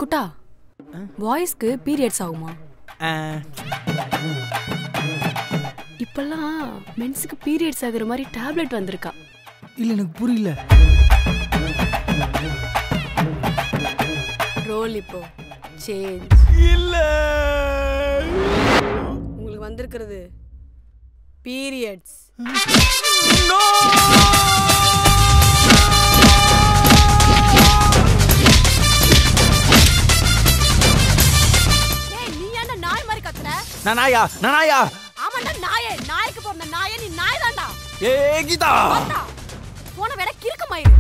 குட்டா பாய்ஸ்க்கு periods ஆகுமா? இப்பெல்லாம் மென்ஸ்க்கு periods ஆகுற மாதிரி டேப்லெட் வந்திருக்கா. இல்ல எனக்கு புரியல. ரோல் இப்போ சேஞ்ச். இல்ல உங்களுக்கு வந்திருக்கிறது பீரியட்ஸ். நோ நாயா நாயா ஆமாடா நாயே. நாய்க்கு போற நாயே நீ நாய் தான்டா. ஏ கீதா போன வேட கிறுக்கு மயிரு.